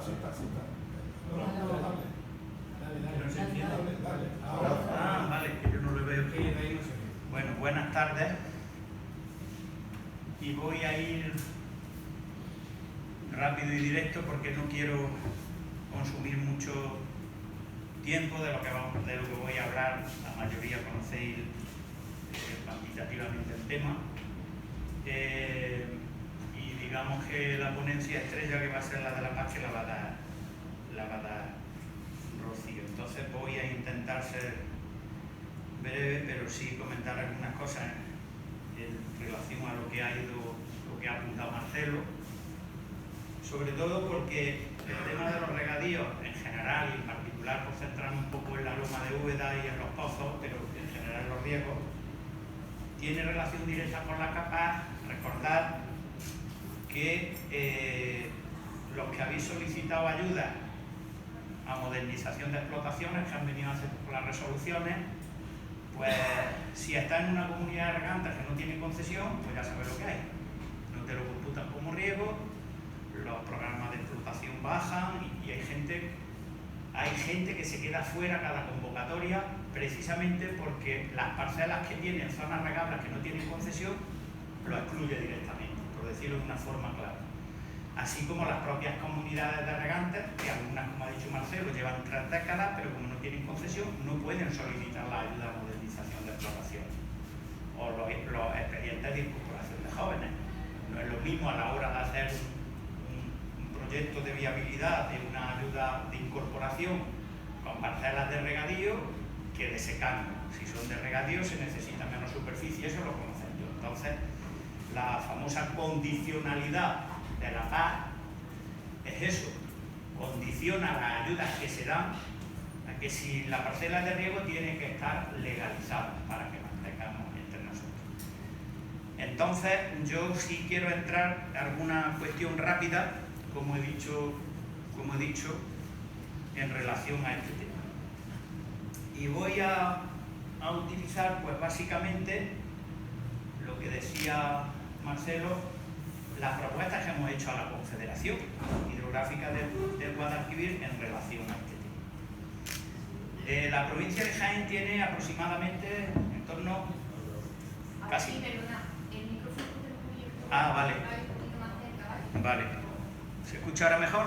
sí está. Que no se entiende. Dale. Ah, vale, que yo no lo veo. Bueno, buenas tardes. Y voy a ir rápido y directo porque no quiero consumir mucho tiempo de lo que voy a hablar. La mayoría conocéis cuantitativamente el tema. Y digamos que la ponencia estrella, que va a ser la de la paz, que la va a dar Rocío. Entonces voy a intentar ser breve, pero sí comentar algunas cosas en relación a lo que ha apuntado Marcelo, sobre todo porque el tema de los regadíos en general y en particular, por centrarnos un poco en la loma de Úbeda y en los pozos, pero en general los riegos, tiene relación directa con la capa. Recordad que los que habéis solicitado ayuda a modernización de explotaciones, que han venido a hacer las resoluciones, pues si está en una comunidad de regantes que no tiene concesión, pues ya sabes lo que hay. No te lo computan como riego, los programas de explotación bajan y hay gente que se queda fuera cada convocatoria precisamente porque las parcelas que tienen zonas regables que no tienen concesión lo excluye directamente, por decirlo de una forma clara. Así como las propias comunidades de regantes, que algunas, como ha dicho Marcelo, llevan 3 décadas, pero como no tienen concesión, no pueden solicitar la ayuda a modernización de explotación. O los expedientes de incorporación de jóvenes. No es lo mismo a la hora de hacer un proyecto de viabilidad de una ayuda de incorporación con parcelas de regadío que de secano. Si son de regadío se necesita menos superficie, eso lo conocen yo. Entonces, la famosa condicionalidad de la paz es eso, condiciona las ayudas que se dan a que si la parcela de riego tiene que estar legalizada para que mantengamos entre nosotros. Entonces yo sí quiero entrar en alguna cuestión rápida, como he dicho, en relación a este tema. Y voy a utilizar pues básicamente lo que decía Marcelo, las propuestas que hemos hecho a la Confederación Hidrográfica del Guadalquivir en relación a este tema. La provincia de Jaén tiene aproximadamente en torno casi... Perdona, el micrófono del proyecto... Ah, vale. Va un poquito más cerca, ¿vale? Vale. ¿Se escucha ahora mejor?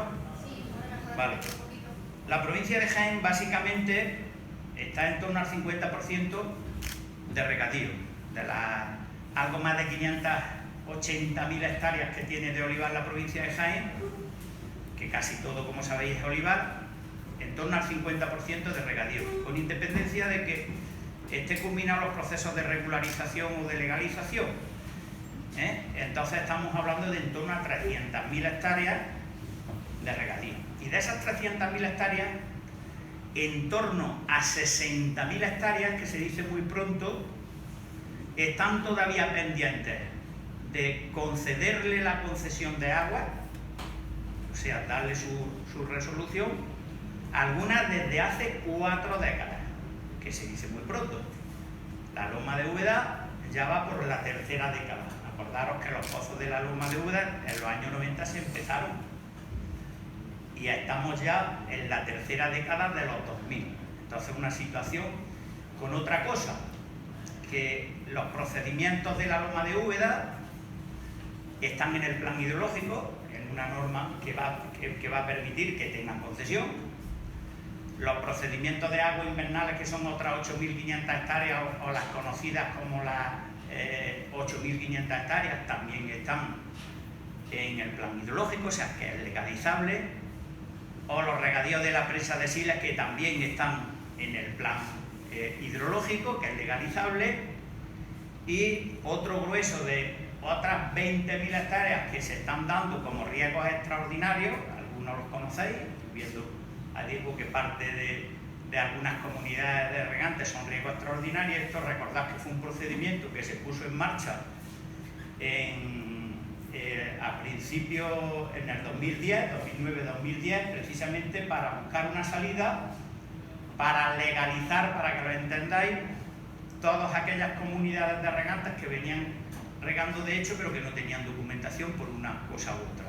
Sí, ahora mejor. Vale. Un poquito. La provincia de Jaén básicamente está en torno al 50% de regadío, de las algo más de 580.000 hectáreas que tiene de olivar la provincia de Jaén, que casi todo, como sabéis, es olivar, en torno al 50% de regadío, con independencia de que esté culminado los procesos de regularización o de legalización. Entonces estamos hablando de en torno a 300.000 hectáreas de regadío. Y de esas 300.000 hectáreas, en torno a 60.000 hectáreas, que se dice muy pronto, están todavía pendientes de concederle la concesión de agua, o sea, darle su resolución, algunas desde hace 4 décadas, que se dice muy pronto. La loma de Úbeda ya va por la 3ª década. Acordaros que los pozos de la loma de Úbeda en los años 90 se empezaron y estamos ya en la 3ª década de los 2000. Entonces una situación con otra cosa, que los procedimientos de la loma de Úbeda están en el plan hidrológico, en una norma que va a permitir que tengan concesión. Los procedimientos de agua invernales, que son otras 8.500 hectáreas o las conocidas como las 8.500 hectáreas, también están en el plan hidrológico, o sea que es legalizable. O los regadíos de la presa de Siles, que también están en el plan hidrológico, que es legalizable. Y otro grueso de otras 20.000 hectáreas que se están dando como riegos extraordinarios, algunos los conocéis, estoy viendo a Diego que parte de algunas comunidades de regantes son riegos extraordinarios. Esto recordad que fue un procedimiento que se puso en marcha a principios, en el 2010, 2009-2010, precisamente para buscar una salida, para legalizar, para que lo entendáis, todas aquellas comunidades de regantes que venían regando de hecho, pero que no tenían documentación por una cosa u otra.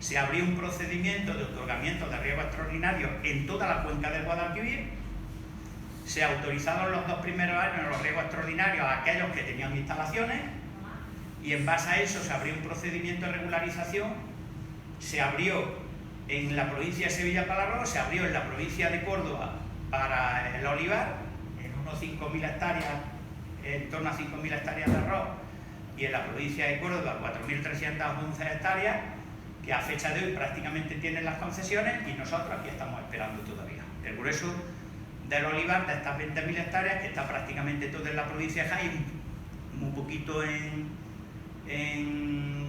se abrió un procedimiento de otorgamiento de riego extraordinario en toda la cuenca del Guadalquivir, se autorizaron los 2 primeros años los riegos extraordinarios a aquellos que tenían instalaciones, y en base a eso se abrió un procedimiento de regularización, se abrió en la provincia de Sevilla para el arroz, se abrió en la provincia de Córdoba para el olivar, en unos 5.000 hectáreas, en torno a 5.000 hectáreas de arroz, y en la provincia de Córdoba 4.311 hectáreas, que a fecha de hoy prácticamente tienen las concesiones, y nosotros aquí estamos esperando todavía. El grueso del olivar, de estas 20.000 hectáreas, que está prácticamente todo en la provincia de Jaén, muy poquito en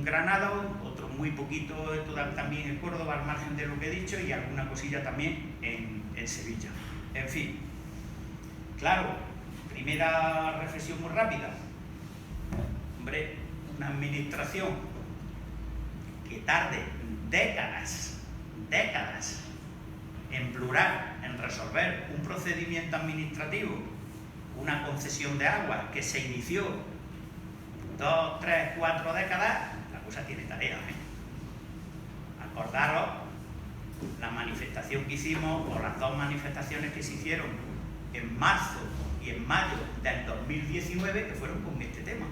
Granada, otro muy poquito también en Córdoba, al margen de lo que he dicho, y alguna cosilla también en Sevilla. En fin, claro, primera reflexión muy rápida. Hombre, una administración que tarde décadas en plural en resolver un procedimiento administrativo, una concesión de agua que se inició 2, 3, 4 décadas, la cosa tiene tarea, Acordaros la manifestación que hicimos, o las 2 manifestaciones que se hicieron en marzo y en mayo del 2019, que fueron con este tema.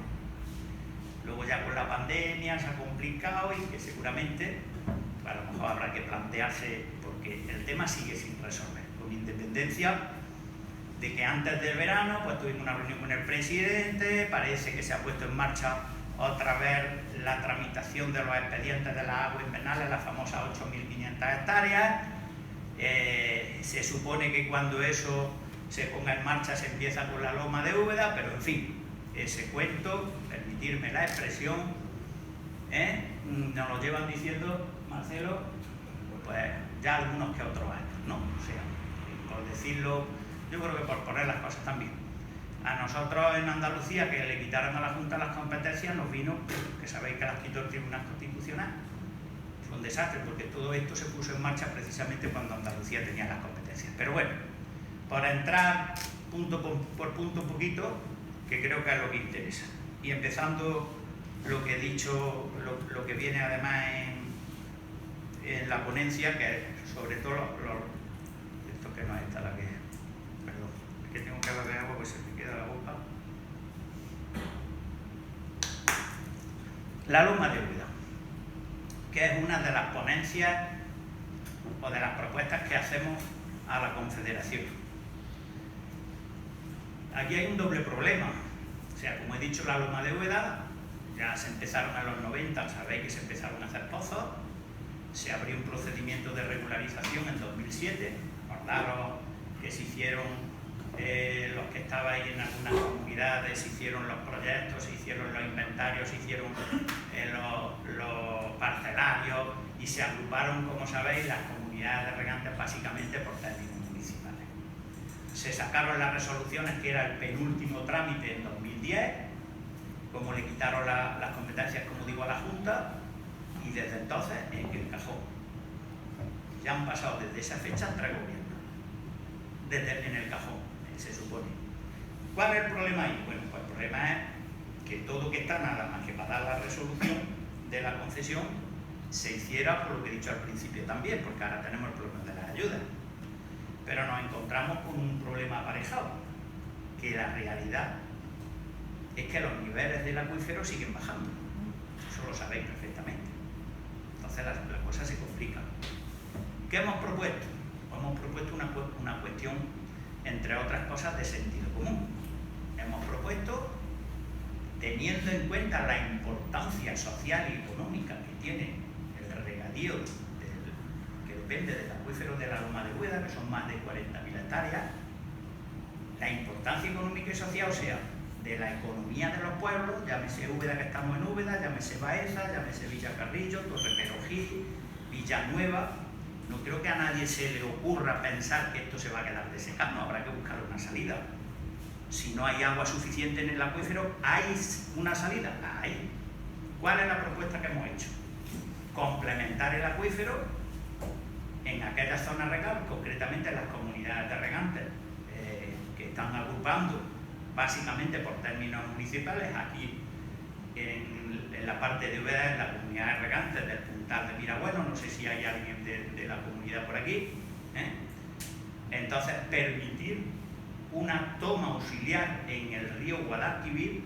Luego ya con la pandemia se ha complicado, y que seguramente a lo mejor habrá que plantearse, porque el tema sigue sin resolver, con independencia de que antes del verano pues tuvimos una reunión con el presidente, parece que se ha puesto en marcha otra vez la tramitación de los expedientes de las aguas invernales, las famosas 8.500 hectáreas. Se supone que cuando eso se ponga en marcha se empieza con la loma de Úbeda, pero en fin, ese cuento, permitirme la expresión, nos lo llevan diciendo, Marcelo, pues ya algunos que otros años, ¿no? O sea, por decirlo, yo creo que por poner las cosas también. A nosotros en Andalucía, que le quitaron a la Junta las competencias, nos vino, que sabéis que las quitó el Tribunal Constitucional. Fue un desastre, porque todo esto se puso en marcha precisamente cuando Andalucía tenía las competencias. Pero bueno, por entrar punto por punto un poquito, que creo que es lo que interesa. Y empezando lo que he dicho, lo que viene además en la ponencia, que sobre todo esto que no es esta la que... Perdón, es que tengo que beber agua porque se me queda la boca. La loma de Úbeda, que es una de las ponencias o de las propuestas que hacemos a la Confederación. Aquí hay un doble problema. O sea, como he dicho, la loma de Úbeda, ya se empezaron en los 90, sabéis que se empezaron a hacer pozos, se abrió un procedimiento de regularización en 2007, acordaros que se hicieron, los que estabais en algunas comunidades, se hicieron los proyectos, se hicieron los inventarios, se hicieron los parcelarios, y se agruparon, como sabéis, las comunidades de regantes básicamente por términos municipales. Se sacaron las resoluciones, que era el penúltimo trámite en 2010, como le quitaron las competencias, como digo, a la Junta, y desde entonces en el cajón. Ya han pasado desde esa fecha 3 gobiernos, en el cajón, se supone. ¿Cuál es el problema ahí? Bueno, pues el problema es que todo que está nada más que para dar la resolución de la concesión se hiciera por lo que he dicho al principio también, porque ahora tenemos el problema de las ayudas. Pero nos encontramos con un problema aparejado, que la realidad es que los niveles del acuífero siguen bajando. Eso lo sabéis perfectamente. Entonces las cosas se complican. ¿Qué hemos propuesto? Pues hemos propuesto una cuestión, entre otras cosas, de sentido común. Hemos propuesto, teniendo en cuenta la importancia social y económica que tiene el regadío que depende del acuífero de la loma de Úbeda, que son más de 40.000 hectáreas, la importancia económica y social, o sea, de la economía de los pueblos, llámese Úbeda, que estamos en Úbeda, llámese Baeza, llámese Villacarrillo, Torreperogil, Villanueva. No creo que a nadie se le ocurra pensar que esto se va a quedar de secano, habrá que buscar una salida. Si no hay agua suficiente en el acuífero, ¿hay una salida? La hay. ¿Cuál es la propuesta que hemos hecho? Complementar el acuífero en aquellas zonas regables, concretamente en las comunidades de regantes que están agrupando básicamente por términos municipales. Aquí en la parte de Úbeda, en la comunidad de regantes del Puntal de Mirabueno, no sé si hay alguien de la comunidad por aquí, ¿eh? Entonces, permitir una toma auxiliar en el río Guadalquivir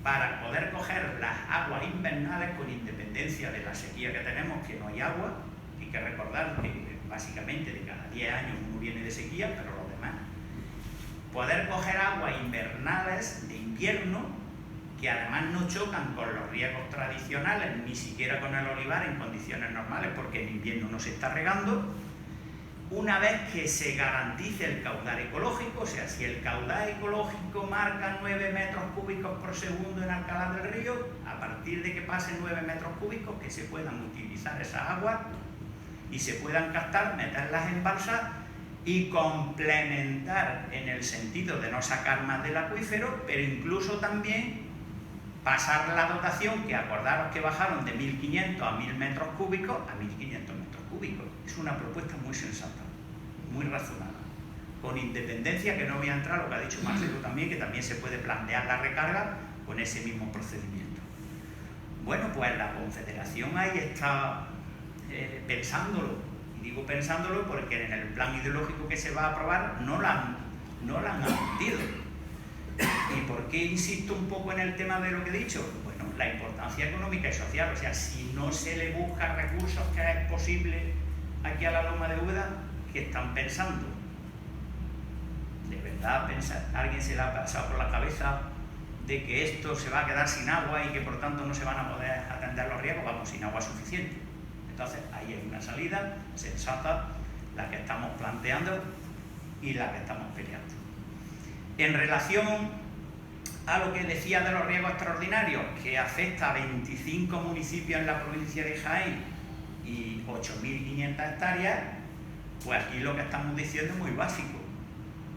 para poder coger las aguas invernales con independencia de la sequía que tenemos, que no hay agua. Hay que recordar que básicamente de cada 10 años uno viene de sequía, pero los demás. Poder coger aguas invernales de invierno que además no chocan con los riegos tradicionales, ni siquiera con el olivar en condiciones normales, porque en invierno no se está regando. Una vez que se garantice el caudal ecológico, o sea, si el caudal ecológico marca 9 metros cúbicos por segundo en Alcalá del Río, a partir de que pasen 9 metros cúbicos, que se puedan utilizar esas aguas y se puedan captar, meterlas en balsas y complementar en el sentido de no sacar más del acuífero, pero incluso también pasar la dotación, que acordaros que bajaron de 1.500 a 1.000 metros cúbicos a 1.500 metros cúbicos. Es una propuesta muy sensata, muy razonada, con independencia, que no voy a entrar a lo que ha dicho Marcelo también, que también se puede plantear la recarga con ese mismo procedimiento. Bueno, pues la Confederación ahí está pensándolo, y digo pensándolo porque en el plan ideológico que se va a aprobar no la han admitido. ¿Y por qué insisto un poco en el tema de lo que he dicho? Bueno, la importancia económica y social. O sea, si no se le busca recursos, que es posible aquí a la Loma de Úbeda, ¿qué están pensando? ¿De verdad alguien se le ha pasado por la cabeza de que esto se va a quedar sin agua y que por tanto no se van a poder atender los riegos? Vamos, sin agua suficiente. Entonces, ahí hay una salida sensata, la que estamos planteando y la que estamos peleando. En relación a lo que decía de los riegos extraordinarios, que afecta a 25 municipios en la provincia de Jaén y 8.500 hectáreas, pues aquí lo que estamos diciendo es muy básico,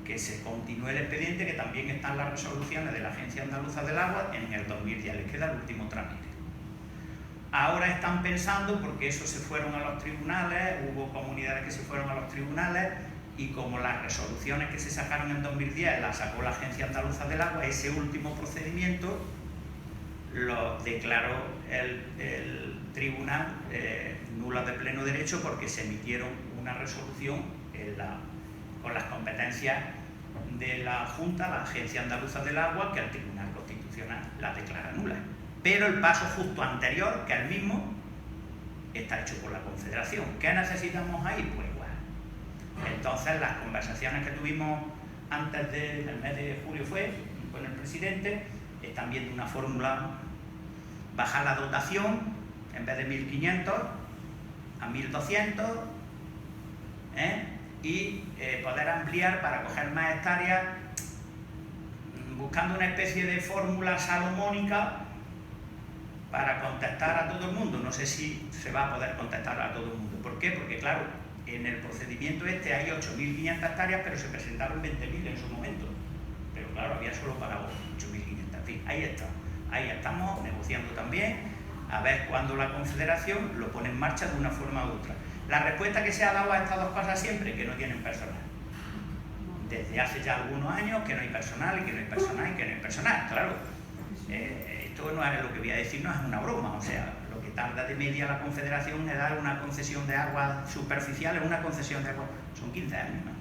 que se continúe el expediente, que también están las resoluciones de la Agencia Andaluza del Agua en el 2010, les queda el último trámite. Ahora están pensando, porque esos se fueron a los tribunales, hubo comunidades que se fueron a los tribunales, y como las resoluciones que se sacaron en 2010 las sacó la Agencia Andaluza del Agua, ese último procedimiento lo declaró el tribunal nula de pleno derecho, porque se emitieron una resolución con las competencias de la Junta, la Agencia Andaluza del Agua, que el Tribunal Constitucional la declara nula. Pero el paso justo anterior, que es el mismo, está hecho por la Confederación. ¿Qué necesitamos ahí? Pues igual. Entonces, las conversaciones que tuvimos antes del mes de julio con el presidente, están viendo una fórmula: bajar la dotación en vez de 1.500 a 1.200, y poder ampliar para coger más hectáreas, buscando una especie de fórmula salomónica para contestar a todo el mundo. No sé si se va a poder contestar a todo el mundo. ¿Por qué? Porque claro, en el procedimiento este hay 8.500 hectáreas, pero se presentaron 20.000 en su momento. Pero claro, había solo pagado 8.500. En fin, ahí está. Ahí estamos negociando también, a ver cuándo la Confederación lo pone en marcha de una forma u otra. La respuesta que se ha dado a estas dos cosas siempre: que no tienen personal. Desde hace ya algunos años que no hay personal, y que no hay personal, y que no hay personal. Claro, esto no es lo que voy a decir, no es una broma. O sea, lo que tarda de media la Confederación en dar una concesión de agua superficial, es una concesión de agua, son 15 años, ¿no?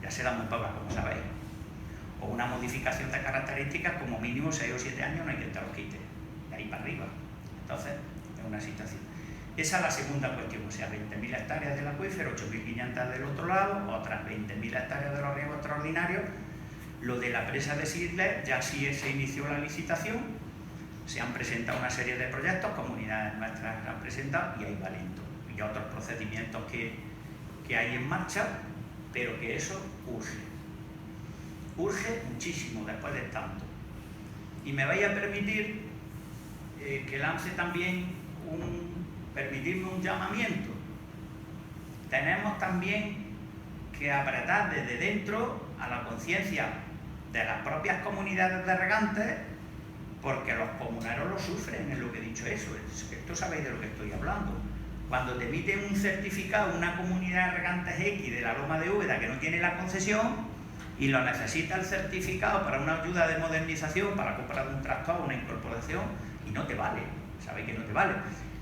Ya se da muy poca, como sabéis. O una modificación de características, como mínimo 6 o 7 años, no hay que te los quite, de ahí para arriba. Entonces, es una situación. Esa es la segunda cuestión, o sea, 20.000 hectáreas del acuífero, 8.500 del otro lado, otras 20.000 hectáreas de los riegos extraordinarios. Lo de la presa de Sitges, ya sí se inició la licitación, se han presentado una serie de proyectos, comunidades nuestras han presentado, y hay valento. Y otros procedimientos que hay en marcha, pero que eso urge. Urge muchísimo después de tanto. Y me vais a permitir que lance también permitirme un llamamiento. Tenemos también que apretar desde dentro a la conciencia de las propias comunidades de regantes, porque los comuneros lo sufren, es lo que he dicho eso. Esto sabéis de lo que estoy hablando. Cuando te emiten un certificado una comunidad de regantes X de la Loma de Úbeda que no tiene la concesión, y lo necesita el certificado para una ayuda de modernización, para comprar un tractor o una incorporación, y no te vale, sabéis que no te vale.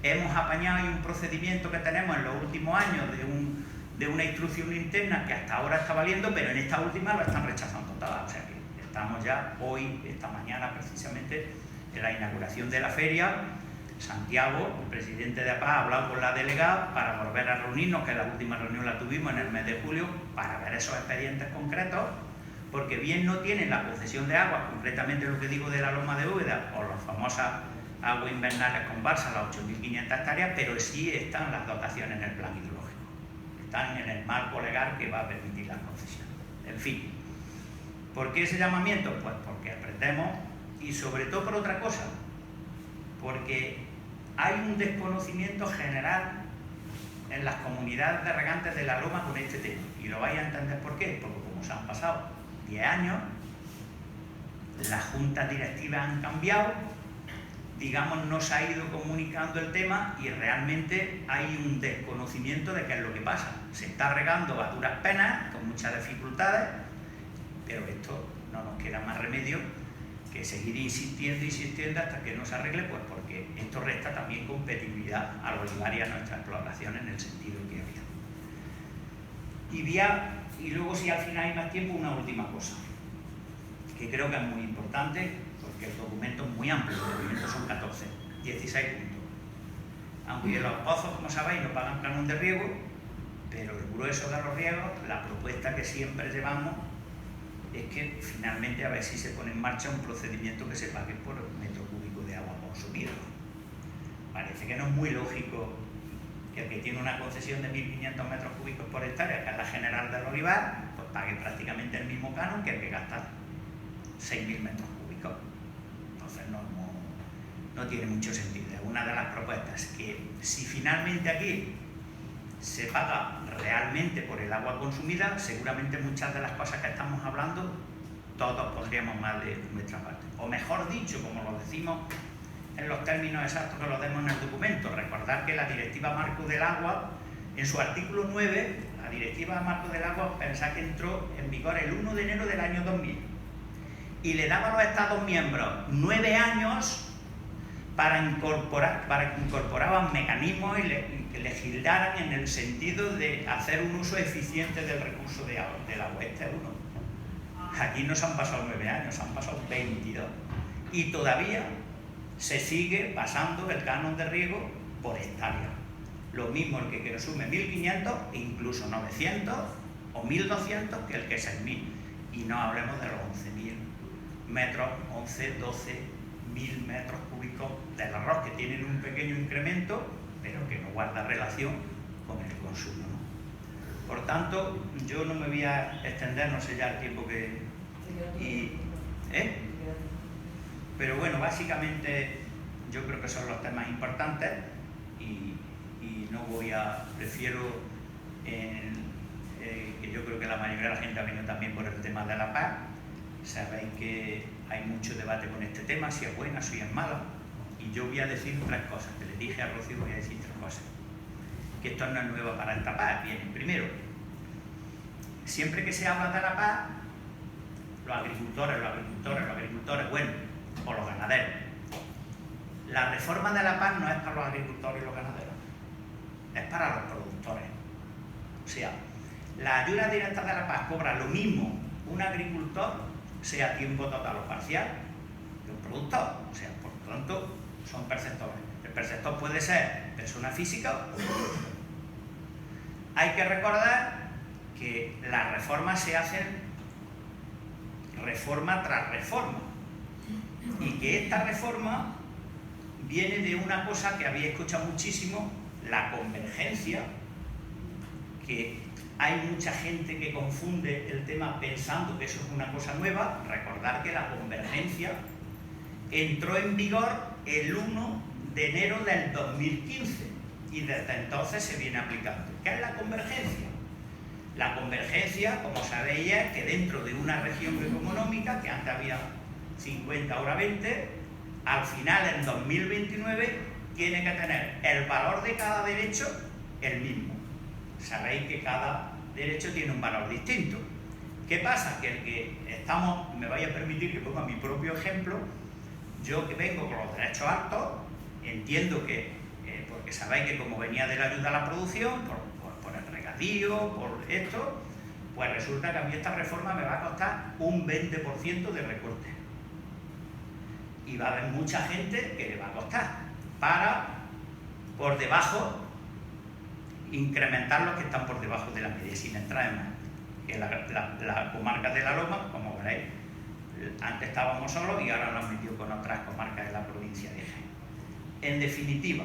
Hemos apañado ahí un procedimiento que tenemos en los últimos años de una instrucción interna que hasta ahora está valiendo, pero en esta última lo están rechazando todas. O sea que estamos ya hoy, esta mañana precisamente, en la inauguración de la feria. Santiago, el presidente de APA, ha hablado con la delegada para volver a reunirnos, que la última reunión la tuvimos en el mes de julio, para ver esos expedientes concretos, porque bien no tienen la concesión de agua, concretamente lo que digo de la Loma de Úbeda, o las famosas aguas invernales con balsa, las 8.500 hectáreas, pero sí están las dotaciones en el plan hidrológico. Están en el marco legal que va a permitir las concesiones. En fin, ¿por qué ese llamamiento? Pues porque aprendemos, y sobre todo por otra cosa, porque hay un desconocimiento general en las comunidades de regantes de la Loma con este tema, y lo vais a entender por qué, porque como se han pasado 10 años, las juntas directivas han cambiado, digamos, no se ha ido comunicando el tema y realmente hay un desconocimiento de qué es lo que pasa. Se está regando a duras penas, con muchas dificultades, pero esto no nos queda más remedio que seguir insistiendo hasta que no se arregle, pues porque esto resta también competitividad al olivar y a nuestra explotación en el sentido que había. Y luego, si al final hay más tiempo, una última cosa, que creo que es muy importante, porque el documento es muy amplio, el documento son 16 puntos. Aunque los pozos, como sabéis, no pagan canon de riego, pero el grueso de los riegos, la propuesta que siempre llevamos, es que finalmente a ver si se pone en marcha un procedimiento que se pague por metro cúbico de agua consumido. Parece que no es muy lógico que el que tiene una concesión de 1.500 metros cúbicos por hectárea, que es la general del olivar, pues pague prácticamente el mismo canon que el que gasta 6.000 metros cúbicos. Entonces no tiene mucho sentido. Es una de las propuestas que, si finalmente aquí se paga realmente por el agua consumida, seguramente muchas de las cosas que estamos hablando todos pondríamos más de nuestra parte. O mejor dicho, como lo decimos en los términos exactos que lo demos en el documento, recordar que la Directiva Marco del Agua, en su artículo 9, la Directiva Marco del Agua, pensad que entró en vigor el 1 de enero del año 2000 y le daba a los Estados miembros 9 años para incorporaban mecanismos y que legislaran en el sentido de hacer un uso eficiente del recurso del agua. Este es uno. Aquí no se han pasado 9 años, se han pasado 22. Y todavía se sigue pasando el canon de riego por hectárea. Lo mismo el que consume 1.500 e incluso 900 o 1.200 que el que es 6.000. Y no hablemos de los 11.000 metros, 12.000 metros cúbicos del arroz, que tienen un pequeño incremento, pero que no guarda relación con el consumo, ¿no? Por tanto, yo no me voy a extender, no sé ya el tiempo que... Pero bueno, básicamente yo creo que son los temas importantes y no voy a... Prefiero, que yo creo que la mayoría de la gente ha venido también por el tema de la paz. Sabéis que hay mucho debate con este tema, si es buena, si es mala, y yo voy a decir 3 cosas, que le dije a Rocío, voy a decir 3 cosas, que esto no es nuevo para esta paz. Bien, primero, siempre que se habla de la paz, los agricultores, bueno, o los ganaderos, la reforma de la paz no es para los agricultores y los ganaderos, es para los productores. O sea, la ayuda directa de la paz cobra lo mismo un agricultor, sea a tiempo total o parcial, que un productor. O sea, por lo tanto, son perceptores. El perceptor puede ser persona física o productor. Hay que recordar que las reformas se hacen reforma tras reforma y que esta reforma viene de una cosa que había escuchado muchísimo, la convergencia, que hay mucha gente que confunde el tema pensando que eso es una cosa nueva. Recordar que la convergencia entró en vigor el 1 de enero del 2015 y desde entonces se viene aplicando. ¿Qué es la convergencia? La convergencia, como sabéis, es que dentro de una región económica, que antes había 50, ahora 20, al final, en 2029, tiene que tener el valor de cada derecho el mismo. Sabéis que cada derecho tiene un valor distinto. ¿Qué pasa? Que el que estamos, me vaya a permitir que ponga mi propio ejemplo, yo que vengo con los derechos altos, entiendo que, porque sabéis que como venía de la ayuda a la producción, por el regadío, por esto, pues resulta que a mí esta reforma me va a costar un 20% de recorte. Y va a haber mucha gente que le va a costar para, por debajo, incrementar los que están por debajo de la media, sin entrar en más. Que la comarca de la Loma, como veréis, antes estábamos solos y ahora nos metió con otras comarcas de la provincia de Jaén. En definitiva,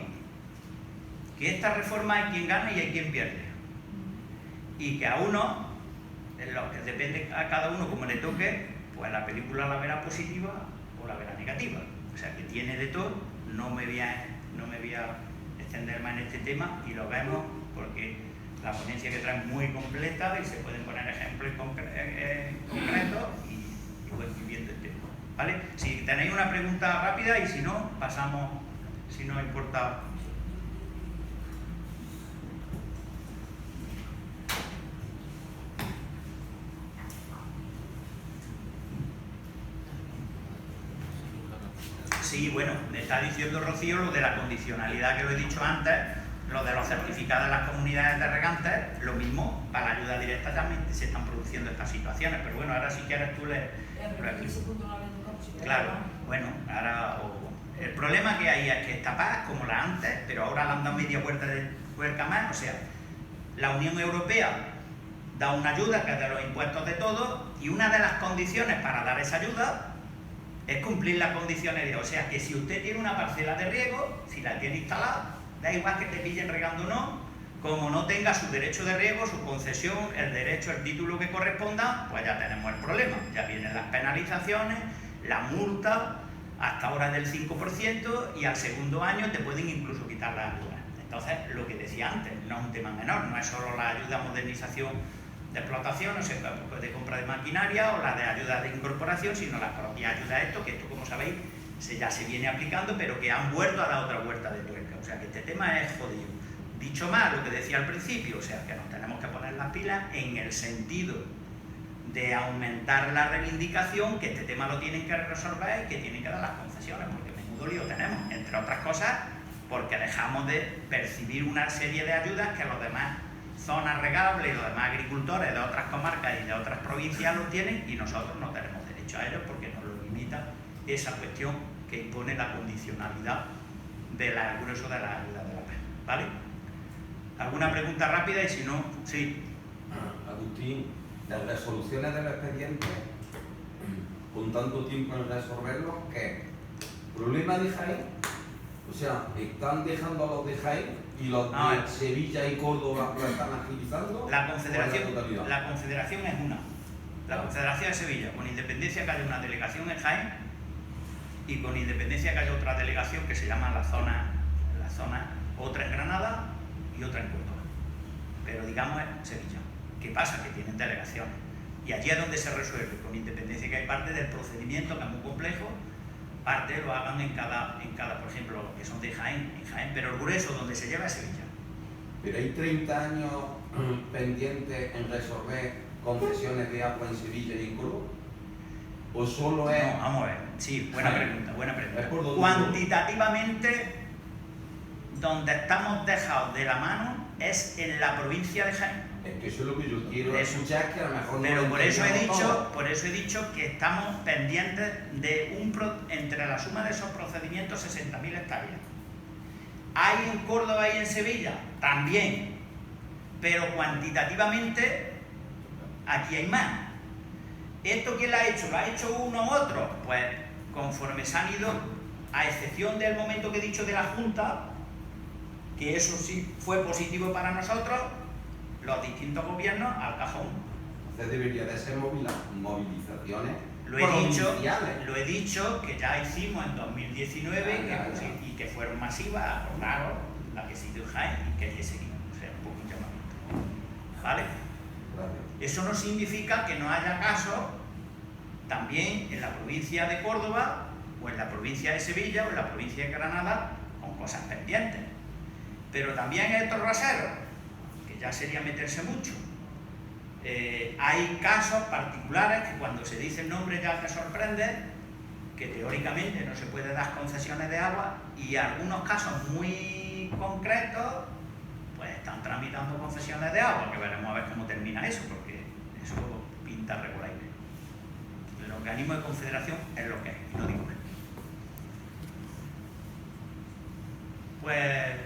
que esta reforma hay quien gana y hay quien pierde. Y que a uno, en lo que depende a cada uno como le toque, pues la película la verá positiva o la verá negativa. O sea que tiene de todo, no me voy a extender más en este tema y lo vemos porque la ponencia que trae es muy completa y se pueden poner ejemplos concretos y voy viendo el tema. ¿Vale? Si tenéis una pregunta rápida y si no, pasamos, si no importa. Sí, bueno, me está diciendo Rocío lo de la condicionalidad que lo he dicho antes, lo de los certificados en las comunidades de regantes, lo mismo, para la ayuda directa también se están produciendo estas situaciones, pero bueno, ahora si quieres tú le explicas. Claro, bueno, ahora el problema que hay es que esta paz como la antes, pero ahora le han dado media vuelta de tuerca más, o sea, la Unión Europea da una ayuda que es de los impuestos de todos y una de las condiciones para dar esa ayuda es cumplir las condiciones, o sea, que si usted tiene una parcela de riego, si la tiene instalada, da igual que te pillen regando o no, como no tenga su derecho de riego, su concesión, el derecho, el título que corresponda, pues ya tenemos el problema. Ya vienen las penalizaciones, la multa, hasta ahora del 5%, y al segundo año te pueden incluso quitar la ayuda. Entonces, lo que decía antes, no es un tema menor, no es solo la ayuda a modernización de explotación, o sea, de compra de maquinaria o la de ayuda de incorporación, sino la propia ayuda a esto, que esto, como sabéis, ya se viene aplicando, pero que han vuelto a dar otra vuelta de tuerca. O sea, que este tema es jodido. Dicho más, lo que decía al principio, o sea, que nos tenemos que poner las pilas en el sentido de aumentar la reivindicación, que este tema lo tienen que resolver y que tienen que dar las concesiones, porque menudo lío tenemos, entre otras cosas, porque dejamos de percibir una serie de ayudas que los demás zonas regables y los demás agricultores de otras comarcas y de otras provincias lo tienen y nosotros no tenemos derecho a ellos porque nos lo limita esa cuestión que impone la condicionalidad del grueso de la ayuda de la PEN. ¿Vale? ¿Alguna pregunta rápida? Y si no, sí. Agustín, las resoluciones del expediente, con tanto tiempo en resolverlos, ¿qué? ¿Problema de Jaén? O sea, ¿están dejando a los de Jaén y los de Sevilla y Córdoba lo están agilizando? La confederación es una. La Confederación de Sevilla, con independencia que haya una delegación en Jaén y con independencia que haya otra delegación que se llama la zona, otra en Granada y otra en Córdoba. Pero digamos es Sevilla. ¿Qué pasa? Que tienen delegaciones. Y allí es donde se resuelve, con independencia que hay parte del procedimiento que es muy complejo, parte lo hagan en cada, por ejemplo, los que son de Jaén, en Jaén, pero el grueso donde se lleva es Sevilla. Pero hay 30 años pendientes en resolver concesiones de agua en Sevilla y en Córdoba. ¿O solo es...? No, vamos a ver, sí, buena Jaén. pregunta. Cuantitativamente, donde estamos dejados de la mano es en la provincia de Jaén. Es que eso es lo que yo quiero escuchar, que a lo mejor no. Pero por eso he dicho que estamos pendientes de entre la suma de esos procedimientos 60.000 hectáreas. ¿Hay en Córdoba y en Sevilla? También. Pero cuantitativamente aquí hay más. ¿Esto quién lo ha hecho? ¿Lo ha hecho uno u otro? Pues conforme se han ido, a excepción del momento que he dicho de la Junta, que eso sí fue positivo para nosotros, los distintos gobiernos al cajón. Entonces debería de ser movilizaciones Lo he dicho que ya hicimos en 2019 y que fueron masivas, claro, la que siguió Jaén y que seguimos, o sea, un poco un llamamiento. ¿Vale? Gracias. Eso no significa que no haya casos también en la provincia de Córdoba o en la provincia de Sevilla o en la provincia de Granada con cosas pendientes. Pero también en estos raseros, que ya sería meterse mucho, Hay casos particulares que cuando se dice el nombre ya te sorprende, que teóricamente no se puede dar concesiones de agua, y algunos casos muy concretos pues están tramitando concesiones de agua, que veremos a ver cómo termina eso, porque eso pinta regular. El organismo de confederación es lo que es, no digo más. Pues